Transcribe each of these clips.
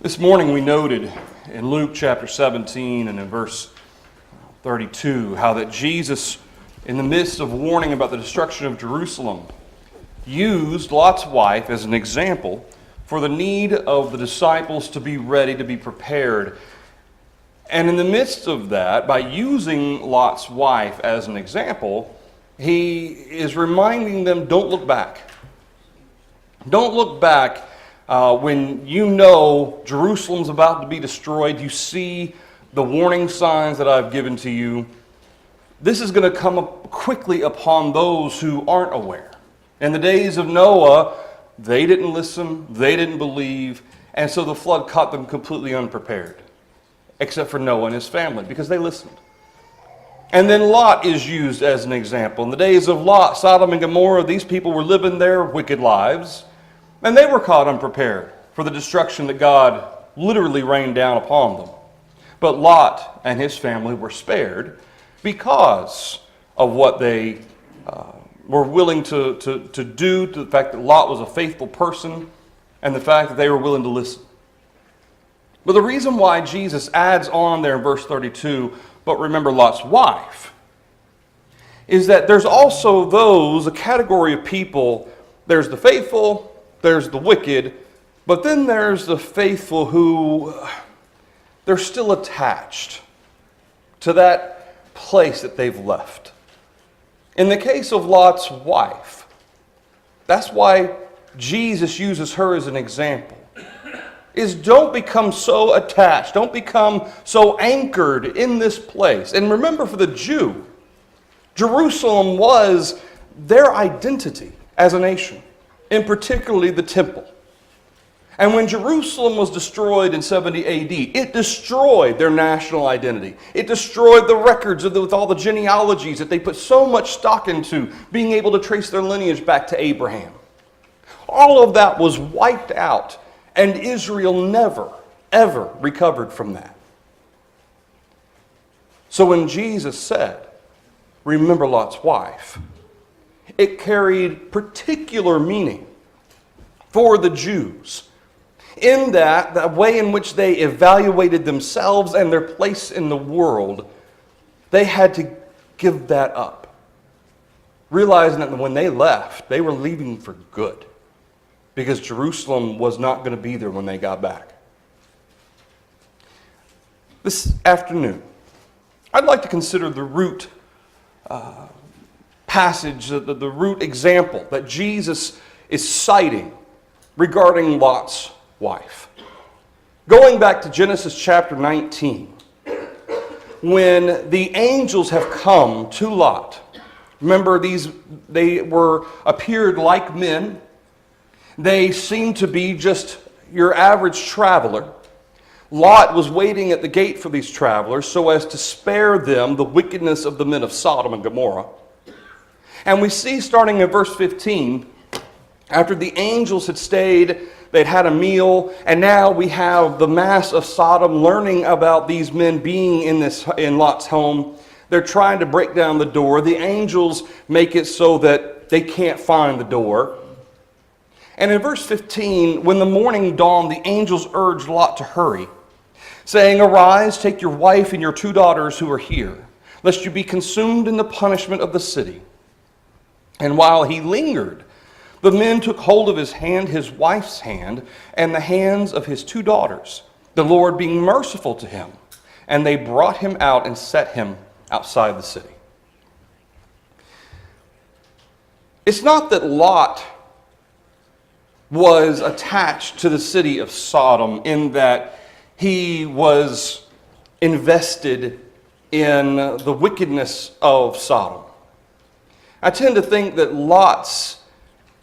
This morning we noted in Luke chapter 17 and in verse 32 how that Jesus, in the midst of warning about the destruction of Jerusalem, used Lot's wife as an example for the need of the disciples to be ready, to be prepared. And in the midst of that, by using Lot's wife as an example, he is reminding them, don't look back. Don't look back when you know Jerusalem's about to be destroyed. You see the warning signs that I've given to you. This is going to come up quickly upon those who aren't aware. In the days of Noah, they didn't listen, they didn't believe, and so the flood caught them completely unprepared, except for Noah and his family, because they listened. And then Lot is used as an example. In the days of Lot, Sodom and Gomorrah, these people were living their wicked lives, and they were caught unprepared for the destruction that God literally rained down upon them. But Lot and his family were spared because of what they were willing to do, to the fact that Lot was a faithful person, and the fact that they were willing to listen. But the reason why Jesus adds on there in verse 32, but remember Lot's wife, is that there's also those, a category of people, there's the faithful, there's the wicked, but then there's the faithful who, they're still attached to that place that they've left. In the case of Lot's wife, that's why Jesus uses her as an example, is don't become so attached, don't become so anchored in this place. And remember, for the Jew, Jerusalem was their identity as a nation, and particularly the temple. And when Jerusalem was destroyed in 70 AD, it destroyed their national identity. It destroyed the records with all the genealogies that they put so much stock into, being able to trace their lineage back to Abraham. All of that was wiped out, and Israel never, ever recovered from that. So when Jesus said, remember Lot's wife, it carried particular meaning for the Jews, in that the way in which they evaluated themselves and their place in the world, they had to give that up, realizing that when they left, they were leaving for good, because Jerusalem was not going to be there when they got back. This afternoon, I'd like to consider the root passage, the root example that Jesus is citing regarding Lot's wife. Going back to Genesis chapter 19, when the angels have come to Lot. Remember, they appeared like men. They seemed to be just your average traveler. Lot was waiting at the gate for these travelers so as to spare them the wickedness of the men of Sodom and Gomorrah. And we see, starting in verse 15, after the angels had stayed, they'd had a meal, and now we have the mass of Sodom learning about these men being in Lot's home. They're trying to break down the door. The angels make it so that they can't find the door. And in verse 15, when the morning dawned, the angels urged Lot to hurry, saying, "Arise, take your wife and your 2 daughters who are here, lest you be consumed in the punishment of the city." And while he lingered, the men took hold of his hand, his wife's hand, and the hands of his 2 daughters, the Lord being merciful to him. And they brought him out and set him outside the city. It's not that Lot was attached to the city of Sodom in that he was invested in the wickedness of Sodom. I tend to think that Lot's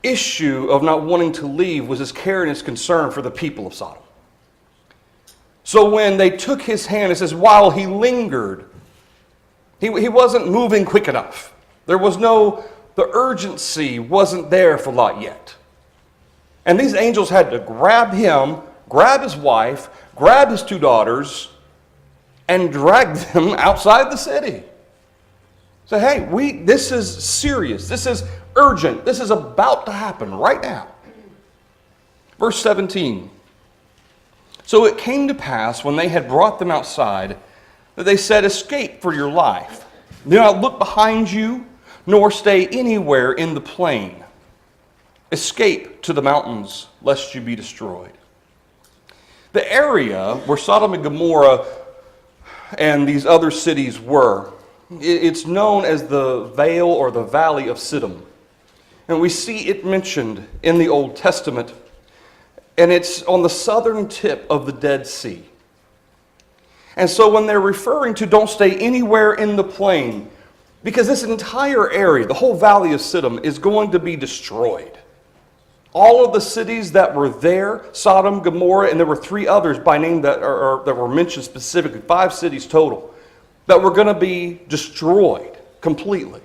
issue of not wanting to leave was his care and his concern for the people of Sodom. So when they took his hand, it says, while he lingered, he wasn't moving quick enough. The urgency wasn't there for Lot yet. And these angels had to grab him, grab his wife, grab his 2 daughters, and drag them outside the city. Say, hey, this is serious. This is urgent. This is about to happen right now. Verse 17. So it came to pass, when they had brought them outside, that they said, "Escape for your life. Do not look behind you, nor stay anywhere in the plain. Escape to the mountains, lest you be destroyed." The area where Sodom and Gomorrah and these other cities were, it's known as the Vale or the Valley of Sodom. And we see it mentioned in the Old Testament, and it's on the southern tip of the Dead Sea. And so when they're referring to don't stay anywhere in the plain, because this entire area, the whole Valley of Sodom, is going to be destroyed. All of the cities that were there, Sodom, Gomorrah, and there were 3 others by name that were mentioned specifically, 5 cities total, that were going to be destroyed completely.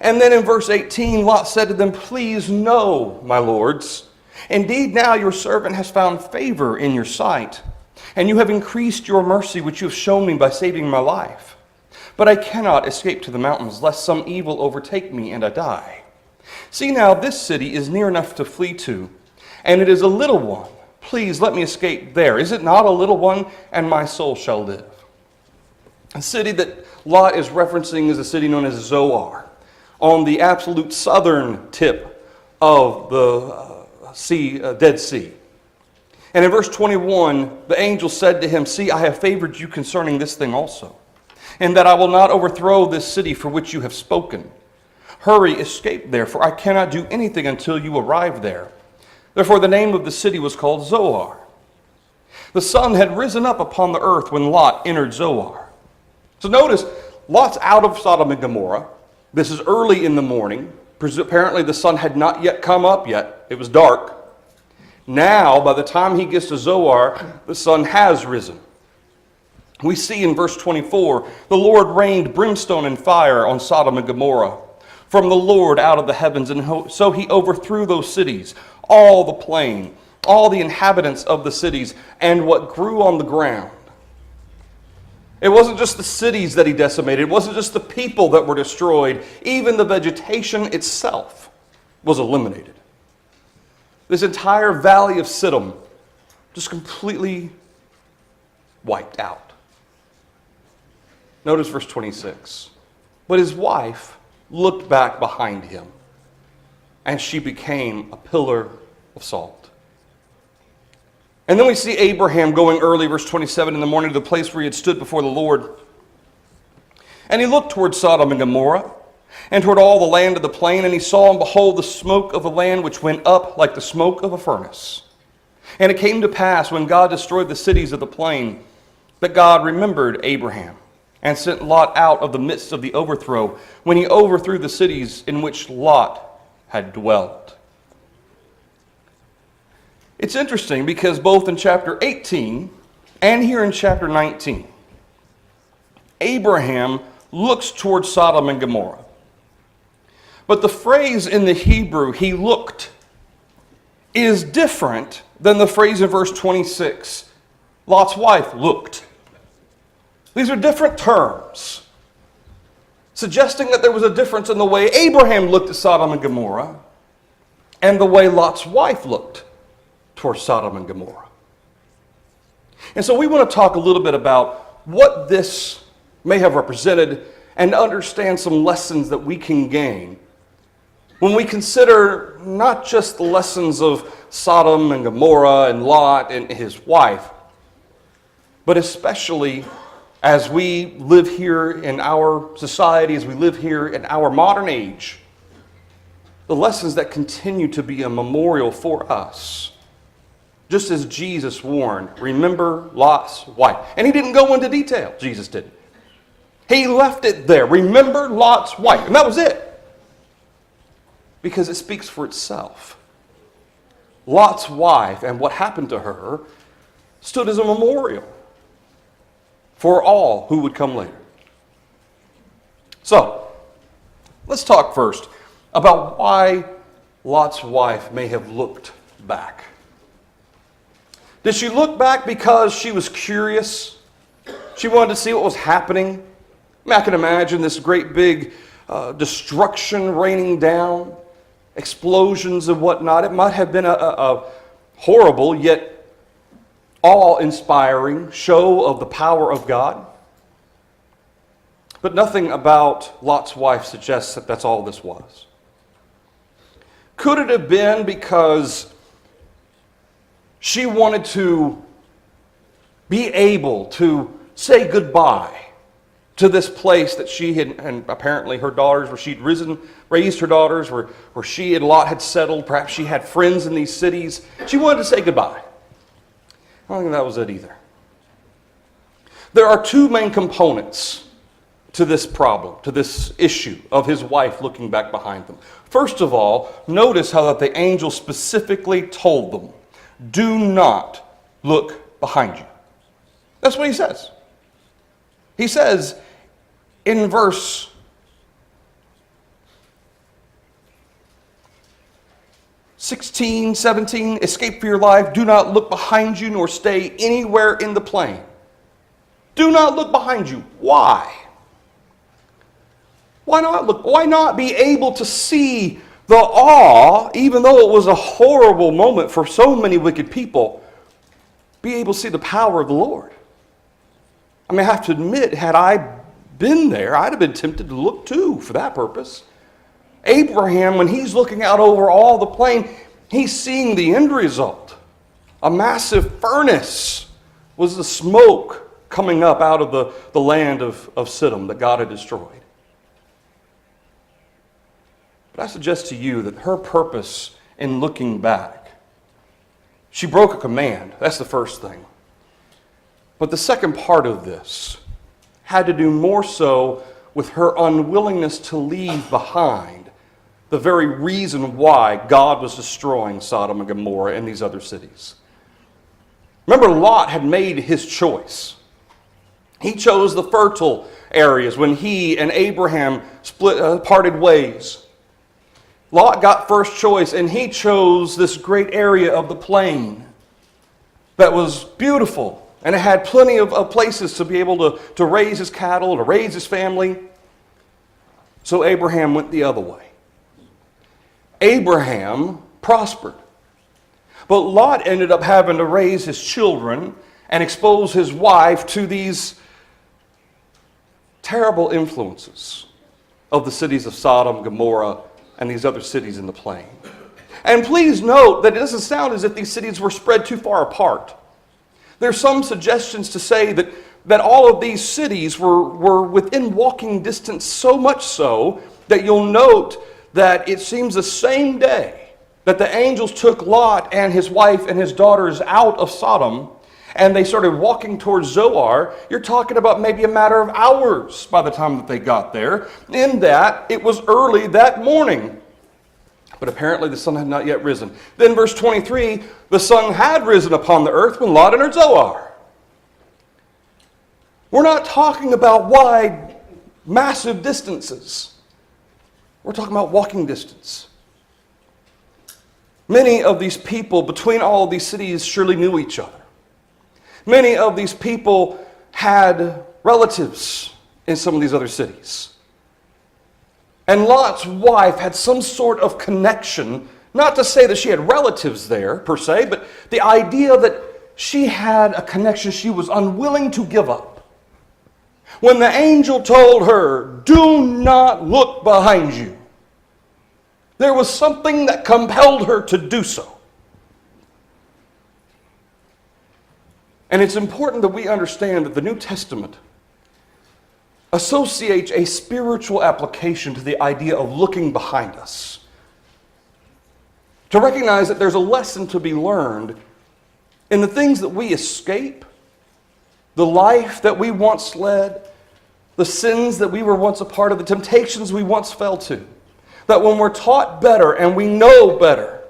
And then in verse 18, Lot said to them, "Please no, my lords. Indeed, now your servant has found favor in your sight, and you have increased your mercy which you have shown me by saving my life. But I cannot escape to the mountains, lest some evil overtake me and I die. See now, this city is near enough to flee to, and it is a little one. Please let me escape there. Is it not a little one? And my soul shall live." A city that Lot is referencing is a city known as Zoar, on the absolute southern tip of the Dead Sea. And in verse 21, the angel said to him, "See, I have favored you concerning this thing also, and that I will not overthrow this city for which you have spoken. Hurry, escape there, for I cannot do anything until you arrive there." Therefore the name of the city was called Zoar. The sun had risen up upon the earth when Lot entered Zoar. So notice, Lot's out of Sodom and Gomorrah. This is early in the morning. Apparently the sun had not yet come up yet. It was dark. Now, by the time he gets to Zoar, the sun has risen. We see in verse 24, the Lord rained brimstone and fire on Sodom and Gomorrah from the Lord out of the heavens, and so he overthrew those cities, all the plain, all the inhabitants of the cities, and what grew on the ground. It wasn't just the cities that he decimated. It wasn't just the people that were destroyed. Even the vegetation itself was eliminated. This entire valley of Sodom just completely wiped out. Notice verse 26. But his wife looked back behind him, and she became a pillar of salt. And then we see Abraham going early, verse 27, in the morning to the place where he had stood before the Lord. And he looked toward Sodom and Gomorrah, and toward all the land of the plain, and he saw, and behold, the smoke of the land which went up like the smoke of a furnace. And it came to pass, when God destroyed the cities of the plain, that God remembered Abraham, and sent Lot out of the midst of the overthrow, when he overthrew the cities in which Lot had dwelt. It's interesting because both in chapter 18 and here in chapter 19, Abraham looks towards Sodom and Gomorrah. But the phrase in the Hebrew, "he looked," is different than the phrase in verse 26, Lot's wife looked. These are different terms, suggesting that there was a difference in the way Abraham looked at Sodom and Gomorrah and the way Lot's wife looked towards Sodom and Gomorrah. And so we want to talk a little bit about what this may have represented and understand some lessons that we can gain when we consider not just the lessons of Sodom and Gomorrah and Lot and his wife, but especially as we live here in our society, as we live here in our modern age, the lessons that continue to be a memorial for us. Just as Jesus warned, remember Lot's wife. And he didn't go into detail, Jesus didn't. He left it there, remember Lot's wife. And that was it. Because it speaks for itself. Lot's wife and what happened to her stood as a memorial for all who would come later. So, let's talk first about why Lot's wife may have looked back. Did she look back because she was curious? She wanted to see what was happening? I can imagine this great big destruction raining down, explosions and whatnot. It might have been a horrible yet awe-inspiring show of the power of God. But nothing about Lot's wife suggests that that's all this was. Could it have been because she wanted to be able to say goodbye to this place that she had, and apparently her daughters, where she'd raised her daughters, where she and Lot had settled. Perhaps she had friends in these cities. She wanted to say goodbye. I don't think that was it either. There are two main components to this problem, to this issue of his wife looking back behind them. First of all, notice how that the angel specifically told them, do not look behind you. That's what he says. He says in verse 16, 17, escape for your life. Do not look behind you nor stay anywhere in the plain. Do not look behind you. Why? Why not look? Why not be able to see the awe, even though it was a horrible moment for so many wicked people, be able to see the power of the Lord? I mean, I have to admit, had I been there, I'd have been tempted to look too for that purpose. Abraham, when he's looking out over all the plain, he's seeing the end result. A massive furnace was the smoke coming up out of the land of Sodom that God had destroyed. But I suggest to you that her purpose in looking back, she broke a command. That's the first thing. But the second part of this had to do more so with her unwillingness to leave behind the very reason why God was destroying Sodom and Gomorrah and these other cities. Remember, Lot had made his choice. He chose the fertile areas when he and Abraham parted ways. Lot got first choice, and he chose this great area of the plain that was beautiful, and it had plenty of places to be able to raise his cattle, to raise his family. So Abraham went the other way. Abraham prospered. But Lot ended up having to raise his children and expose his wife to these terrible influences of the cities of Sodom, Gomorrah, and these other cities in the plain. And please note that it doesn't sound as if these cities were spread too far apart. There's some suggestions to say that all of these cities were within walking distance, so much so that you'll note that it seems the same day that the angels took Lot and his wife and his daughters out of Sodom and they started walking towards Zoar, you're talking about maybe a matter of hours by the time that they got there, in that it was early that morning. But apparently the sun had not yet risen. Then verse 23, the sun had risen upon the earth when Lot entered Zoar. We're not talking about wide, massive distances. We're talking about walking distance. Many of these people between all of these cities surely knew each other. Many of these people had relatives in some of these other cities. And Lot's wife had some sort of connection, not to say that she had relatives there per se, but the idea that she had a connection she was unwilling to give up. When the angel told her, do not look behind you, there was something that compelled her to do so. And it's important that we understand that the New Testament associates a spiritual application to the idea of looking behind us. To recognize that there's a lesson to be learned in the things that we escape, the life that we once led, the sins that we were once a part of, the temptations we once fell to. That when we're taught better and we know better,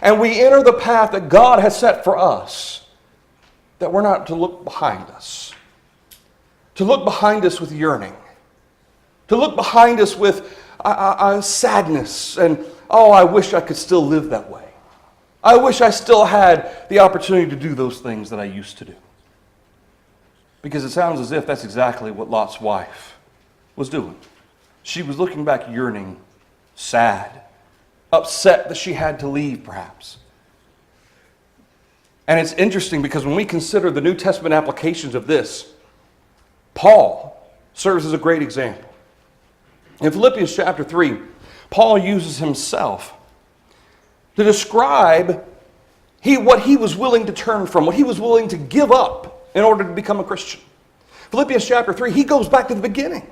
and we enter the path that God has set for us, that we're not to look behind us. To look behind us with yearning. To look behind us with sadness and, oh, I wish I could still live that way. I wish I still had the opportunity to do those things that I used to do. Because it sounds as if that's exactly what Lot's wife was doing. She was looking back yearning, sad, upset that she had to leave perhaps. And it's interesting because when we consider the New Testament applications of this, Paul serves as a great example. In Philippians chapter 3, Paul uses himself to describe what he was willing to turn from, what he was willing to give up in order to become a Christian. Philippians chapter 3, he goes back to the beginning.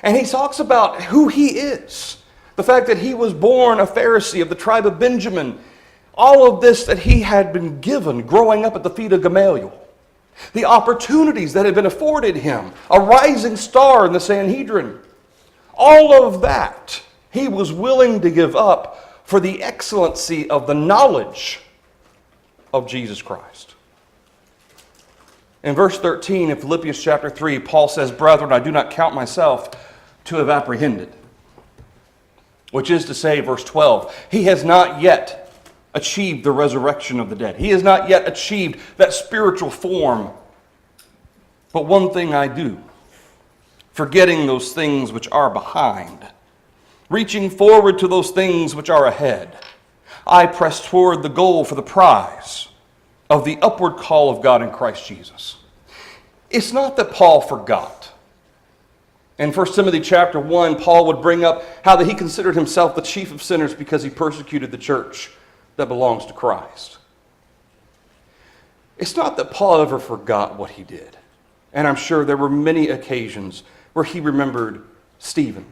And he talks about who he is. The fact that he was born a Pharisee of the tribe of Benjamin. All of this that he had been given growing up at the feet of Gamaliel. The opportunities that had been afforded him. A rising star in the Sanhedrin. All of that he was willing to give up for the excellency of the knowledge of Jesus Christ. In verse 13 of Philippians chapter 3, Paul says, "Brethren, I do not count myself to have apprehended." Which is to say, verse 12, he has not yet achieved the resurrection of the dead. He has not yet achieved that spiritual form. But one thing I do, forgetting those things which are behind, reaching forward to those things which are ahead, I press toward the goal for the prize of the upward call of God in Christ Jesus. It's not that Paul forgot. In 1 Timothy chapter 1, Paul would bring up how that he considered himself the chief of sinners because he persecuted the church that belongs to Christ. It's not that Paul ever forgot what he did. And I'm sure there were many occasions where he remembered Stephen,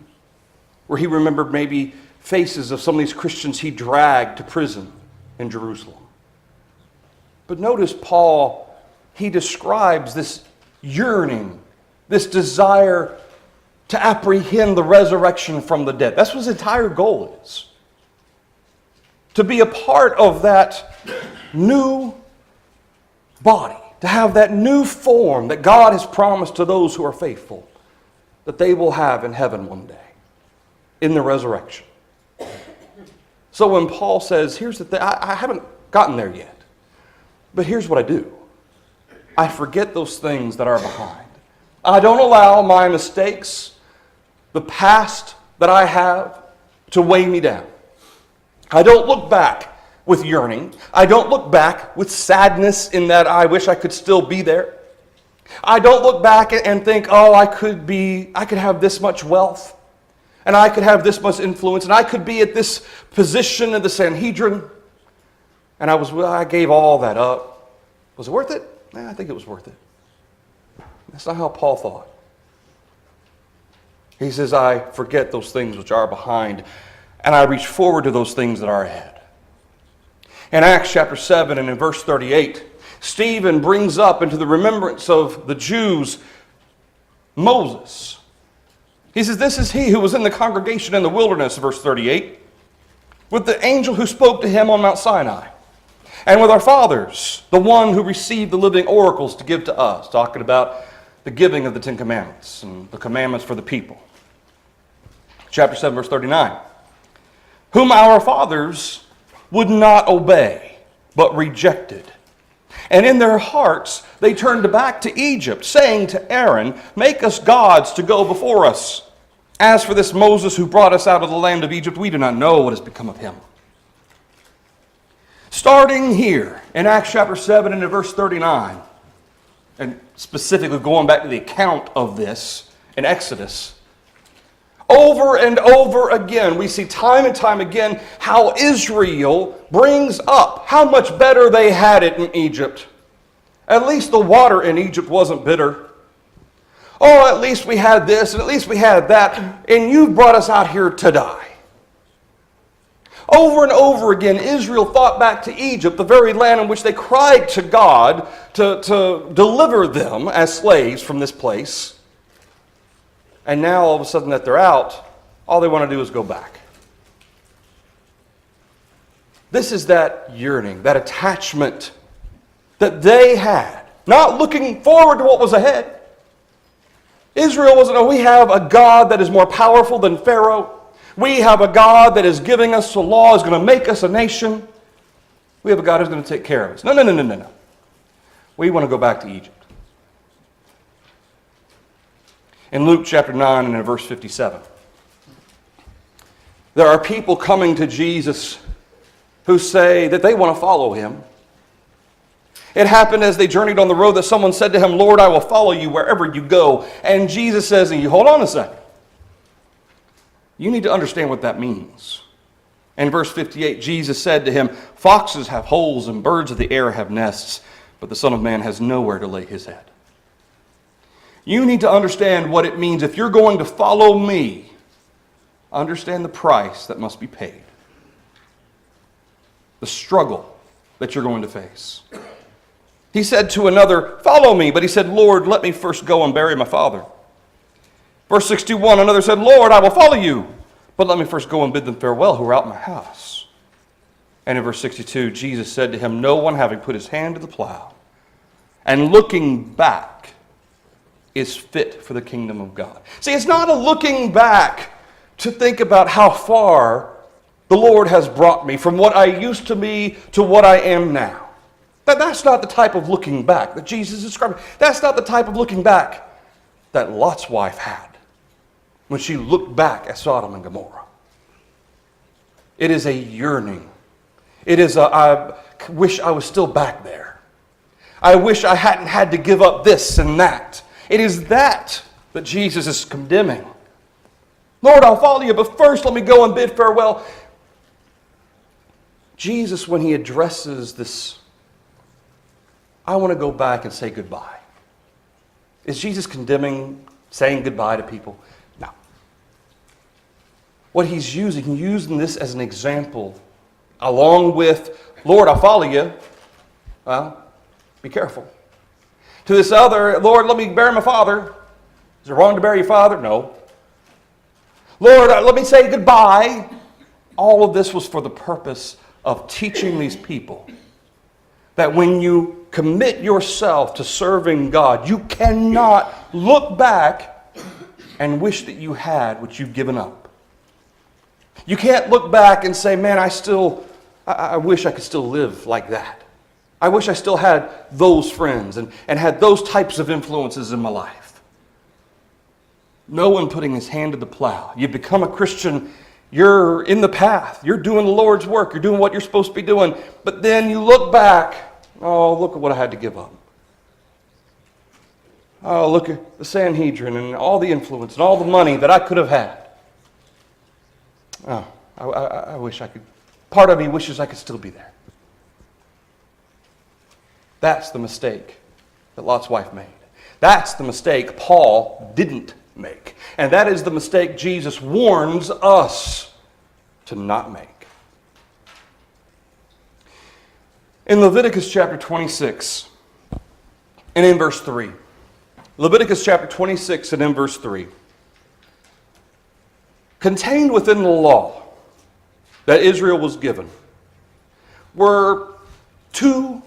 where he remembered maybe faces of some of these Christians he dragged to prison in Jerusalem. But notice Paul, he describes this yearning, this desire to apprehend the resurrection from the dead. That's what his entire goal is. To be a part of that new body, to have that new form that God has promised to those who are faithful, that they will have in heaven one day, in the resurrection. So when Paul says, here's the thing, I haven't gotten there yet, but here's what I do. I forget those things that are behind. I don't allow my mistakes, the past that I have, to weigh me down. I don't look back with yearning. I don't look back with sadness in that I wish I could still be there. I don't look back and think, oh, I could have this much wealth, and I could have this much influence, and I could be at this position in the Sanhedrin, and I gave all that up. Was it worth it? I think it was worth it. That's not how Paul thought. He says, I forget those things which are behind, and I reach forward to those things that are ahead. In Acts chapter 7 and in verse 38, Stephen brings up into the remembrance of the Jews Moses. He says, this is he who was in the congregation in the wilderness, verse 38, with the angel who spoke to him on Mount Sinai, and with our fathers, the one who received the living oracles to give to us, talking about the giving of the Ten Commandments and the commandments for the people. Chapter 7, verse 39. Whom our fathers would not obey, but rejected. And in their hearts they turned back to Egypt, saying to Aaron, make us gods to go before us. As for this Moses who brought us out of the land of Egypt, we do not know what has become of him. Starting here in Acts chapter 7 and in verse 39, and specifically going back to the account of this in Exodus, over and over again, we see time and time again how Israel brings up how much better they had it in Egypt. At least the water in Egypt wasn't bitter. Oh, at least we had this, and at least we had that, and you brought us out here to die. Over and over again, Israel thought back to Egypt, the very land in which they cried to God to deliver them as slaves from this place. And now, all of a sudden that they're out, all they want to do is go back. This is that yearning, that attachment that they had, not looking forward to what was ahead. Israel wasn't, we have a God that is more powerful than Pharaoh. We have a God that is giving us a law, is going to make us a nation. We have a God who's going to take care of us. No. We want to go back to Egypt. In Luke chapter 9 and in verse 57, there are people coming to Jesus who say that they want to follow him. It happened as they journeyed on the road that someone said to him, Lord, I will follow you wherever you go. And Jesus says, and you hold on a second. You need to understand what that means. In verse 58, Jesus said to him, foxes have holes and birds of the air have nests, but the Son of Man has nowhere to lay his head. You need to understand what it means. If you're going to follow me, understand the price that must be paid. The struggle that you're going to face. He said to another, follow me, but he said, Lord, let me first go and bury my father. Verse 61, another said, Lord, I will follow you, but let me first go and bid them farewell who are out in my house. And in verse 62, Jesus said to him, no one having put his hand to the plow and looking back is fit for the kingdom of God. See, it's not a looking back to think about how far the Lord has brought me from what I used to be to what I am now. That's not the type of looking back that Jesus is describing. That's not the type of looking back that Lot's wife had when she looked back at Sodom and Gomorrah. It is a yearning. It is I wish I was still back there. I wish I hadn't had to give up this and that. It is that Jesus is condemning. Lord, I'll follow you, but first let me go and bid farewell. Jesus, when he addresses this, I want to go back and say goodbye. Is Jesus condemning saying goodbye to people? No. What he's using this as an example, along with, Lord, I'll follow you. Well, be careful. To this other, Lord, let me bury my father. Is it wrong to bury your father? No. Lord, let me say goodbye. All of this was for the purpose of teaching these people that when you commit yourself to serving God, you cannot look back and wish that you had what you've given up. You can't look back and say, man, I wish I could still live like that. I wish I still had those friends and had those types of influences in my life. No one putting his hand to the plow. You become a Christian, you're in the path. You're doing the Lord's work. You're doing what you're supposed to be doing. But then you look back, oh, look at what I had to give up. Oh, look at the Sanhedrin and all the influence and all the money that I could have had. Oh, I wish I could. Part of me wishes I could still be there. That's the mistake that Lot's wife made. That's the mistake Paul didn't make. And that is the mistake Jesus warns us to not make. In Leviticus chapter 26 and in verse 3. Leviticus chapter 26 and in verse 3. Contained within the law that Israel was given were two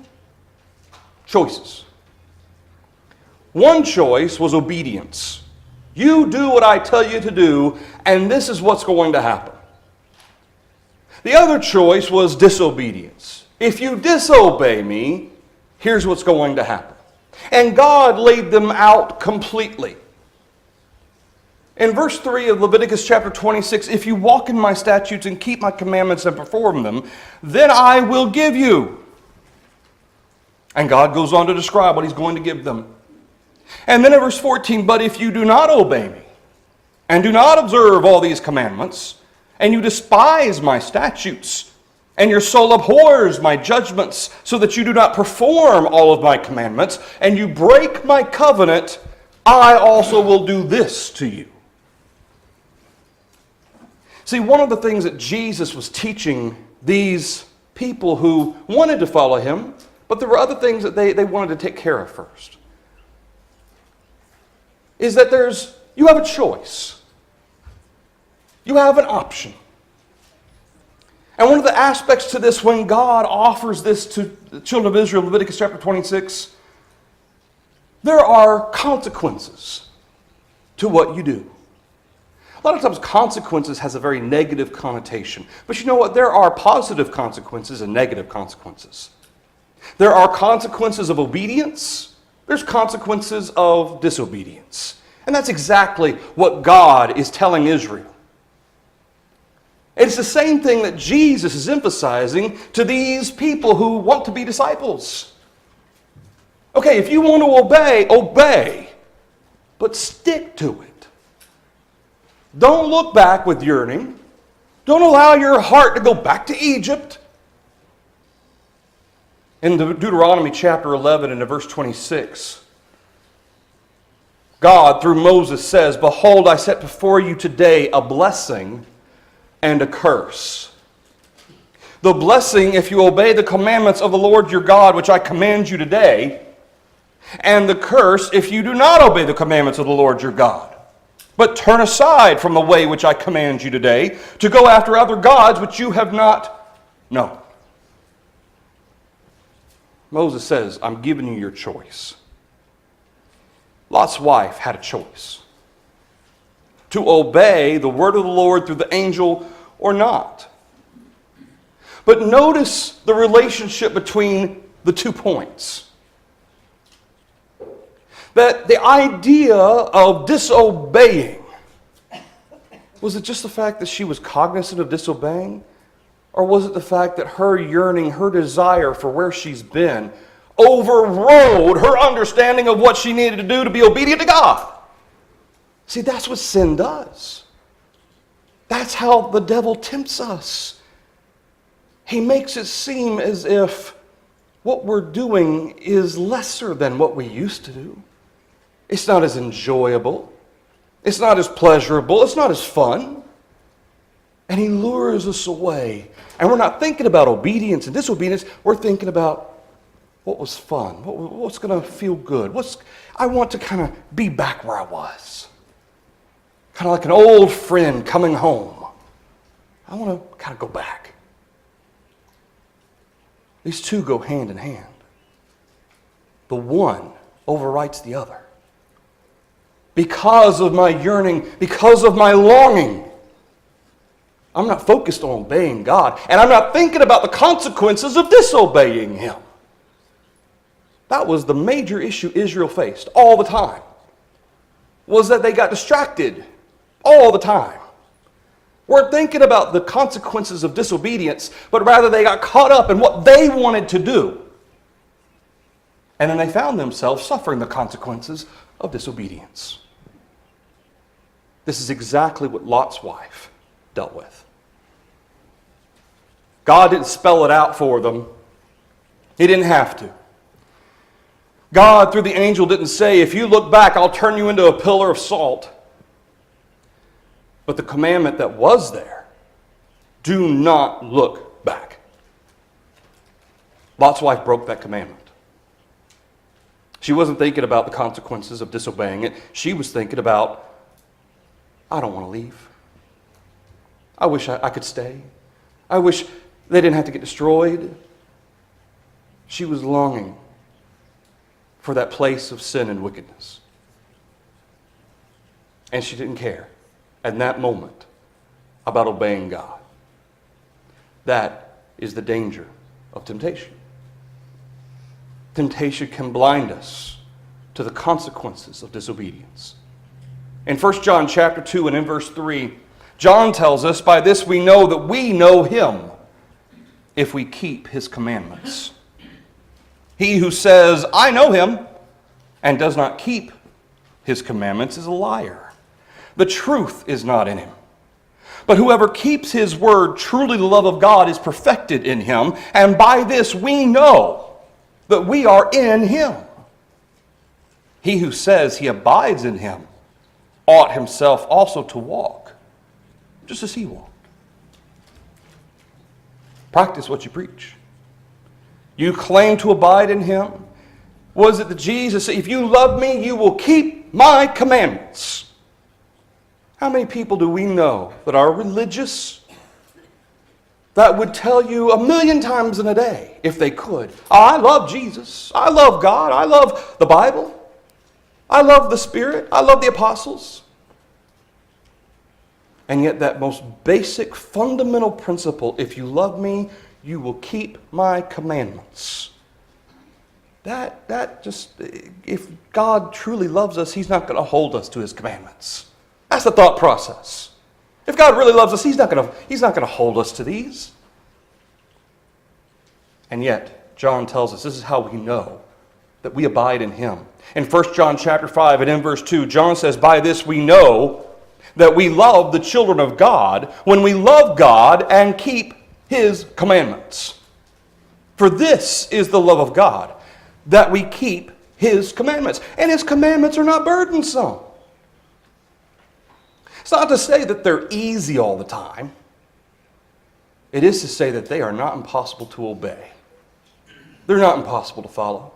choices. One choice was obedience. You do what I tell you to do, and this is what's going to happen. The other choice was disobedience. If you disobey me, here's what's going to happen. And God laid them out completely. In verse 3 of Leviticus chapter 26, if you walk in my statutes and keep my commandments and perform them, then I will give you. And God goes on to describe what he's going to give them. And then in verse 14, but if you do not obey me, and do not observe all these commandments, and you despise my statutes, and your soul abhors my judgments, so that you do not perform all of my commandments, and you break my covenant, I also will do this to you. See, one of the things that Jesus was teaching these people who wanted to follow him, but there were other things that they wanted to take care of first, is that you have a choice. You have an option. And one of the aspects to this, when God offers this to the children of Israel, Leviticus chapter 26, there are consequences to what you do. A lot of times consequences has a very negative connotation. But you know what? There are positive consequences and negative consequences. There are consequences of obedience. There's consequences of disobedience. And that's exactly what God is telling Israel. It's the same thing that Jesus is emphasizing to these people who want to be disciples. Okay, if you want to obey, obey. But stick to it. Don't look back with yearning. Don't allow your heart to go back to Egypt. In Deuteronomy chapter 11 and verse 26, God, through Moses, says, "Behold, I set before you today a blessing and a curse. The blessing, if you obey the commandments of the Lord your God, which I command you today, and the curse, if you do not obey the commandments of the Lord your God, but turn aside from the way which I command you today, to go after other gods which you have not known." Moses says, I'm giving you your choice. Lot's wife had a choice: to obey the word of the Lord through the angel or not. But notice the relationship between the 2 points. That the idea of disobeying, was it just the fact that she was cognizant of disobeying? Or was it the fact that her yearning, her desire for where she's been, overrode her understanding of what she needed to do to be obedient to God? See, that's what sin does. That's how the devil tempts us. He makes it seem as if what we're doing is lesser than what we used to do. It's not as enjoyable. It's not as pleasurable. It's not as fun. And he lures us away. And we're not thinking about obedience and disobedience. We're thinking about what was fun, what's going to feel good. I want to kind of be back where I was. Kind of like an old friend coming home. I want to kind of go back. These two go hand in hand. The one overwrites the other. Because of my yearning, because of my longing, I'm not focused on obeying God, and I'm not thinking about the consequences of disobeying Him. That was the major issue Israel faced all the time, was that they got distracted all the time. Weren't thinking about the consequences of disobedience, but rather they got caught up in what they wanted to do. And then they found themselves suffering the consequences of disobedience. This is exactly what Lot's wife dealt with. God didn't spell it out for them. He didn't have to. God, through the angel, didn't say, if you look back, I'll turn you into a pillar of salt. But the commandment that was there, do not look back. Lot's wife broke that commandment. She wasn't thinking about the consequences of disobeying it. She was thinking about, I don't want to leave. I wish I could stay. I wish they didn't have to get destroyed. She was longing for that place of sin and wickedness. And she didn't care at that moment about obeying God. That is the danger of temptation. Temptation can blind us to the consequences of disobedience. In 1 John chapter 2 and in verse 3, John tells us, by this we know that we know Him, if we keep His commandments. He who says, I know Him, and does not keep His commandments is a liar. The truth is not in him. But whoever keeps His word, truly the love of God is perfected in him, and by this we know that we are in Him. He who says he abides in Him ought himself also to walk, just as He walked. Practice what you preach. You claim to abide in Him. Was it that Jesus said, if you love me, you will keep my commandments? How many people do we know that are religious that would tell you 1,000,000 times in a day, if they could, I love Jesus, I love God, I love the Bible, I love the Spirit, I love the apostles. And yet that most basic, fundamental principle, if you love me, you will keep my commandments. That just, if God truly loves us, He's not going to hold us to His commandments. That's the thought process. If God really loves us, He's not going to hold us to these. And yet, John tells us this is how we know that we abide in him. In 1 John chapter 5 and in verse 2, John says, "By this we know that we love the children of God, when we love God and keep his commandments. For this is the love of God, that we keep his commandments." And his commandments are not burdensome. It's not to say that they're easy all the time. It is to say that they are not impossible to obey. They're not impossible to follow.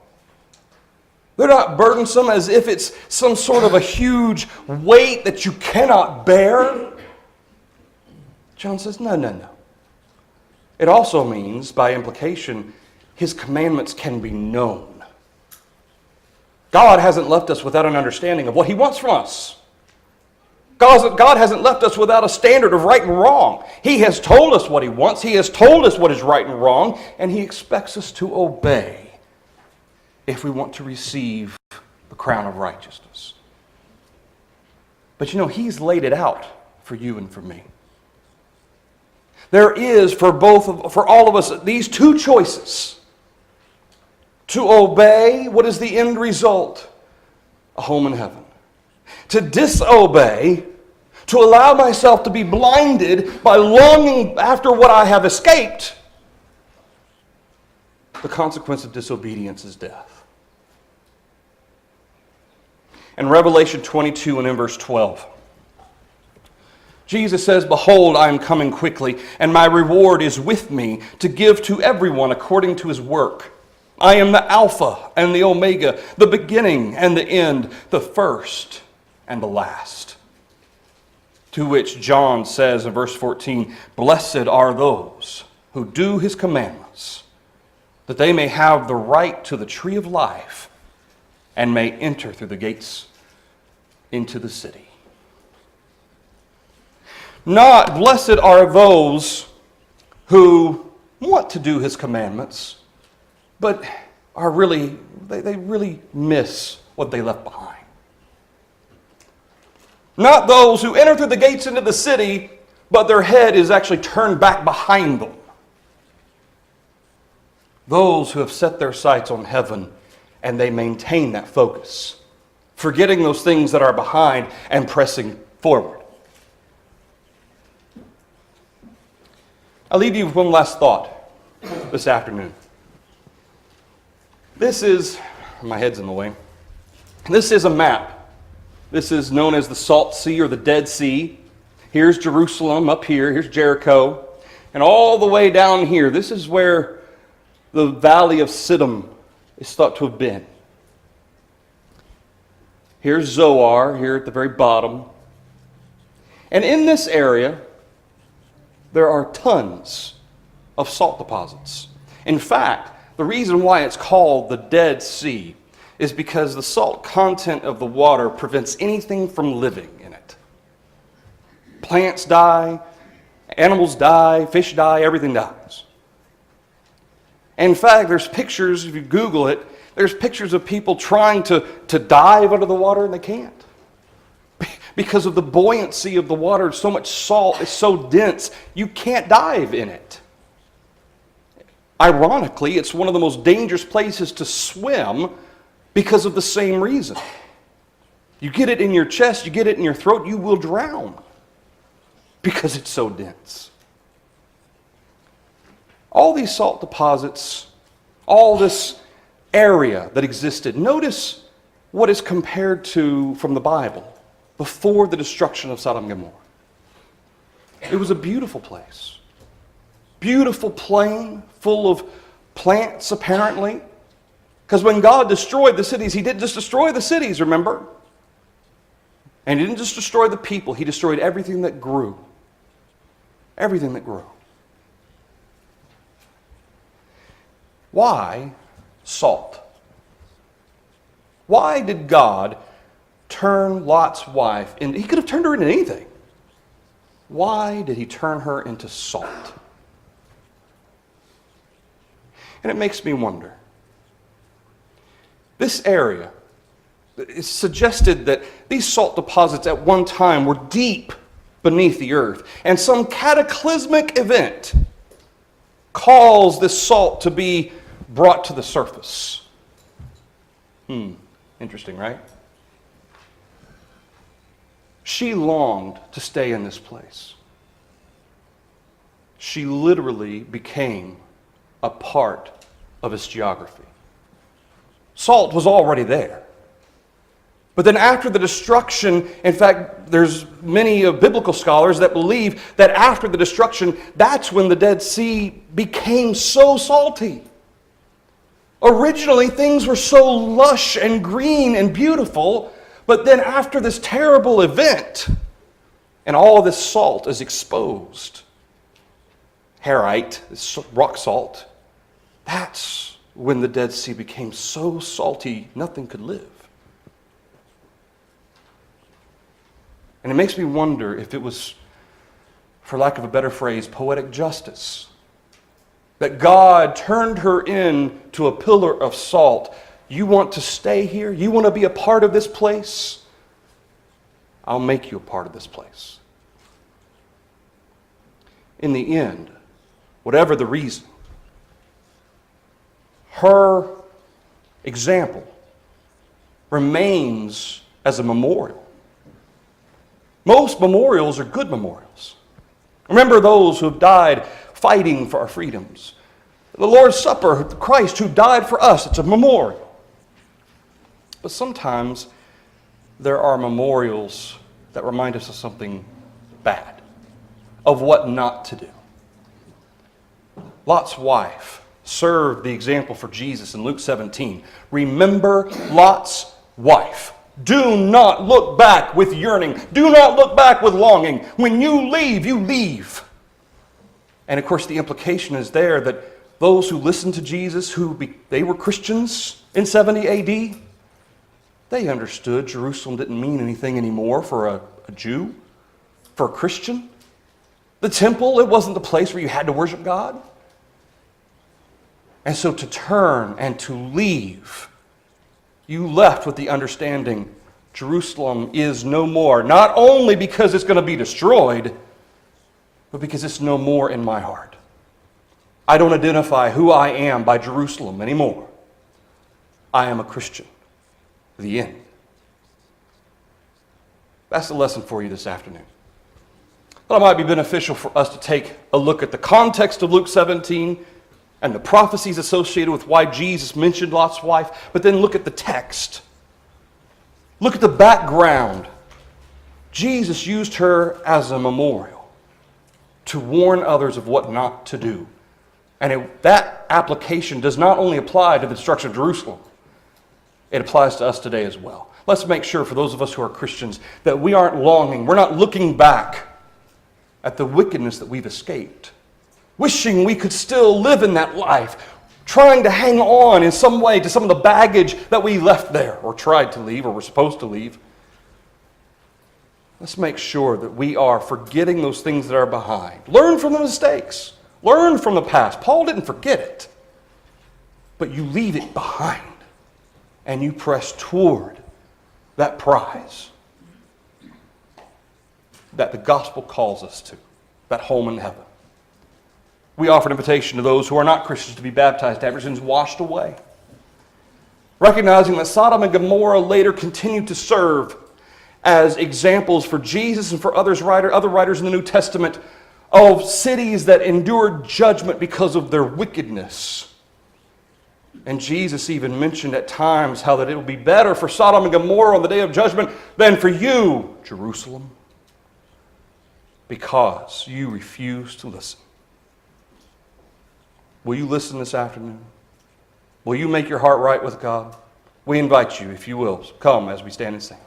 They're not burdensome as if it's some sort of a huge weight that you cannot bear. John says, no. It also means, by implication, his commandments can be known. God hasn't left us without an understanding of what he wants from us. God hasn't left us without a standard of right and wrong. He has told us what he wants. He has told us what is right and wrong, and he expects us to obey if we want to receive the crown of righteousness. But he's laid it out for you and for me. There is for all of us these two choices. To obey, what is the end result? A home in heaven. To disobey, to allow myself to be blinded by longing after what I have escaped, the consequence of disobedience is death. In Revelation 22 and in verse 12, Jesus says, "Behold, I am coming quickly, and my reward is with me to give to everyone according to his work. I am the Alpha and the Omega, the beginning and the end, the first and the last." To which John says in verse 14, "Blessed are those who do his commandments, that they may have the right to the tree of life and may enter through the gates into the city." Not blessed are those who want to do his commandments, but they really miss what they left behind. Not those who enter through the gates into the city, but their head is actually turned back behind them. Those who have set their sights on heaven and they maintain that focus, forgetting those things that are behind and pressing forward. I'll leave you with one last thought this afternoon. My head's in the way. This is a map. This is known as the Salt Sea or the Dead Sea. Here's Jerusalem up here. Here's Jericho. And all the way down here, this is where the valley of Sodom is thought to have been. Here's Zoar, here at the very bottom. And in this area, there are tons of salt deposits. In fact, the reason why it's called the Dead Sea is because the salt content of the water prevents anything from living in it. Plants die, animals die, fish die, everything dies. In fact, there's pictures, if you Google it, there's pictures of people trying to dive under the water and they can't. Because of the buoyancy of the water, so much salt, it's so dense, you can't dive in it. Ironically, it's one of the most dangerous places to swim because of the same reason. You get it in your chest, you get it in your throat, you will drown because it's so dense. All these salt deposits, all this area that existed, notice what is compared to from the Bible before the destruction of Sodom and Gomorrah. It was a beautiful place. Beautiful plain full of plants, apparently. Because when God destroyed the cities, he didn't just destroy the cities, remember? And he didn't just destroy the people, he destroyed everything that grew. Everything that grew. Why salt? Why did God turn Lot's wife into, he could have turned her into anything. Why did he turn her into salt? And it makes me wonder. This area, it's suggested that these salt deposits at one time were deep beneath the earth, and some cataclysmic event caused this salt to be brought to the surface. Interesting, right? She longed to stay in this place. She literally became a part of its geography. Salt was already there. But then after the destruction, in fact, there's many biblical scholars that believe that after the destruction, that's when the Dead Sea became so salty. Originally, things were so lush and green and beautiful, but then after this terrible event, and all this salt is exposed, Harite, this rock salt, that's when the Dead Sea became so salty, nothing could live. And it makes me wonder if it was, for lack of a better phrase, poetic justice, that God turned her into a pillar of salt. You want to stay here? You want to be a part of this place? I'll make you a part of this place. In the end, whatever the reason, her example remains as a memorial. Most memorials are good memorials. Remember those who have died fighting for our freedoms. The Lord's Supper, Christ who died for us, it's a memorial. But sometimes there are memorials that remind us of something bad, of what not to do. Lot's wife served the example for Jesus in Luke 17. Remember Lot's wife. Do not look back with yearning. Do not look back with longing. When you leave, you leave. And of course, the implication is there that those who listened to Jesus, they were Christians in 70 AD, they understood Jerusalem didn't mean anything anymore for a Jew, for a Christian. The temple, it wasn't the place where you had to worship God. And so to turn and to leave, you left with the understanding Jerusalem is no more, not only because it's going to be destroyed, but because it's no more in my heart. I don't identify who I am by Jerusalem anymore. I am a Christian. The end. That's the lesson for you this afternoon. Thought it might be beneficial for us to take a look at the context of Luke 17 and the prophecies associated with why Jesus mentioned Lot's wife, but then look at the text. Look at the background. Jesus used her as a memorial to warn others of what not to do. And that application does not only apply to the destruction of Jerusalem, it applies to us today as well. Let's make sure, for those of us who are Christians, that we aren't longing, we're not looking back at the wickedness that we've escaped, wishing we could still live in that life, trying to hang on in some way to some of the baggage that we left there, or tried to leave, or were supposed to leave. Let's make sure that we are forgetting those things that are behind. Learn from the mistakes. Learn from the past. Paul didn't forget it, but you leave it behind and you press toward that prize that the gospel calls us to, that home in heaven. We offer an invitation to those who are not Christians to be baptized, to have your sins washed away, recognizing that Sodom and Gomorrah later continued to serve as examples for Jesus and for other writers in the New Testament of cities that endured judgment because of their wickedness. And Jesus even mentioned at times how that it will be better for Sodom and Gomorrah on the day of judgment than for you, Jerusalem, because you refuse to listen. Will you listen this afternoon? Will you make your heart right with God? We invite you, if you will, come as we stand and sing.